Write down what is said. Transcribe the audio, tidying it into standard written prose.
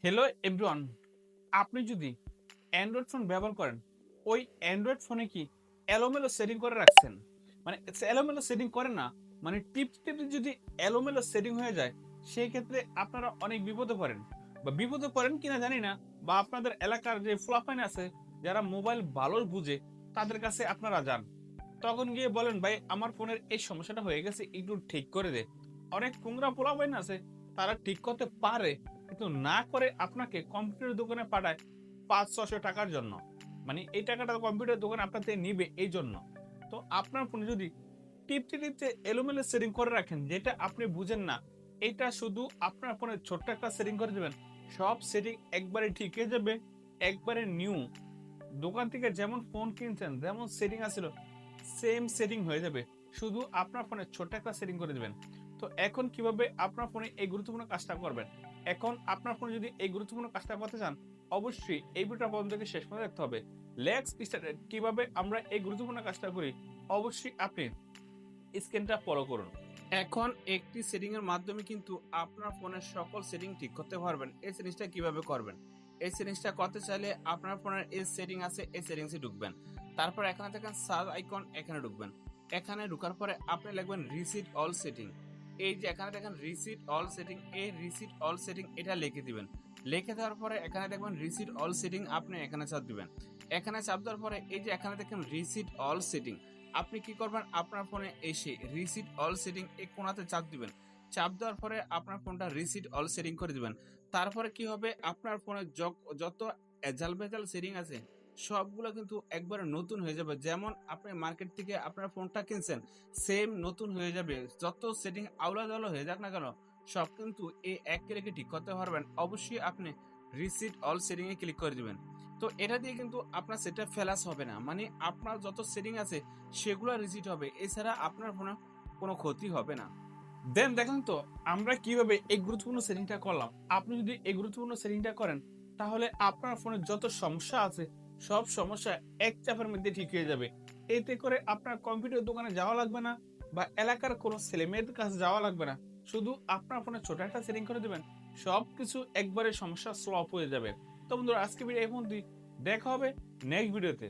Hello everyone, আপনি যদি Android phone ব্যবহার করেন, ওই অ্যান্ড্রয়েড ফোনে কি এলোমেলো সেটিং করে রাখছেন? মানে এলোমেলো সেটিং করেন না, মানে টিপতে টিপতে যদি এলোমেলো সেটিং হয়ে যায়, সেই ক্ষেত্রে আপনারা অনেক বিপদে পড়েন বা বিপদে পড়েন কিনা জানি না, বা আপনাদের এলাকার যে ফুলাফাইন আছে যারা মোবাইল ভালো বুঝে তাদের কাছে আপনারা যান, তখন গিয়ে বলেন ভাই আমার ফোনের এই সমস্যাটা হয়ে গেছে, একটু ঠিক করে দে। অনেক কুংরা পোলাপাইন আছে, তারা ঠিক করতে পারে কিন্তু না করে আপনাকে কম্পিউটার দোকানে পাঠায় 500-600 টাকার জন্য। মানে এই টাকাটা কম্পিউটার দোকান আপনার থেকে নিবে এই জন্য। তো আপনার ফোনে যদি টিপতে টিপতে এলোমেলো সেটিং করে রাখেন যেটা আপনি বুঝেন না, এটা শুধু আপনার ফোনে ছোট্ট একটা সেটিং করে দেবেন, সব সেটিং একবারে ঠিক হয়ে যাবে, একবারে নিউ। দোকান থেকে যেমন ফোন কিনছেন যেমন সেটিং আছিল সেম সেটিং হয়ে যাবে, শুধু আপনার ফোনে ছোট্ট একটা সেটিং করে দিবেন। তো এখন কিভাবে আপনার ফোনে এই গুরুত্বপূর্ণ কাজটা করবেন, এখন আপনার ফোনে যদি এই গুরুত্বপূর্ণ কাজটা করতে চান, অবশ্যই এই ভিডিওটা প্রথম থেকে শেষ পর্যন্ত দেখতে হবে। Let's start. কিভাবে আমরা এই গুরুত্বপূর্ণ কাজটা করি, অবশ্যই আপনি স্ক্রিনটা ফলো করুন। এখন একটি সেটিং এর মাধ্যমে কিন্তু আপনার ফোনের সকল সেটিং ঠিক করতে পারবেন। এই জিনিসটা কিভাবে করবেন, এই জিনিসটা করতে চাইলে আপনার ফোনের এই সেটিং আছে, এই সেটিংসে ঢুকবেন। তারপর এখানে দেখেন সার্চ আইকন, এখানে ঢুকবেন। এখানে ঢোকার পরে আপনি লিখবেন রিসিট অল সেটিং। এই যে এখানে দেখেন রিসিট অল সেটিং, এই রিসিট অল সেটিং এটা লিখে দিবেন। লিখে দেওয়ার পরে এখানে দেখবেন রিসিট অল সেটিং, আপনি এখানে চাপ দিবেন। এখানে চাপ দেওয়ার পরে এই যে এখানে দেখেন রিসিট অল সেটিং, আপনি কি করবেন, আপনার ফোনে এসে রিসিট অল সেটিং এই কোণাতে চাপ দিবেন। চাপ দেওয়ার পরে আপনার ফোনটা রিসিট অল সেটিং করে দিবেন। তারপরে কি হবে, আপনার ফোনে যত এজাল বেজাল সেটিং আছে সবগুলো কিন্তু একবারে নতুন হয়ে যাবে। যেমন আপনি মার্কেট থেকে আপনার ফোনটা কিনছেন, সেম নতুন হয়ে যাবে। যত সেটিং আউলা দাউলা হয়ে যাক না কেন, সব কিন্তু এই এক ক্লিকে ঠিক করতে পারবেন। অবশ্যই আপনি রিসিট অল সেটিং এ ক্লিক করে দিবেন। তো এটা দিয়ে কিন্তু আপনার সেটআপ ফেলাস হবে না, মানে আপনার যত সেটিং আছে সেগুলো রিসিট হবে, এছাড়া আপনার ফোনে কোনো ক্ষতি হবে না। দেন দেখেন তো আমরা কিভাবে এই গুরুত্বপূর্ণ সেটিংটা করলাম। আপনি যদি এই গুরুত্বপূর্ণ সেটিংটা করেন, তাহলে আপনার ফোনের যত সমস্যা আছে সব সমস্যা এক চাপের মধ্যে ঠিক হয়ে যাবে। এতে করে আপনার কম্পিউটার দোকানে যাওয়া লাগবে না, বা এলাকার কোনো ছেলেমেয়েদের কাছে যাওয়া লাগবে না। শুধু আপনার ফোনে ছোট একটা সেটিং করে দেবেন, সবকিছু একবারে সমস্যা সলভ হয়ে যাবে। তো বন্ধুরা, আজকে ভিডিও এই পর্যন্তই। দেখা হবে নেক্সট ভিডিওতে।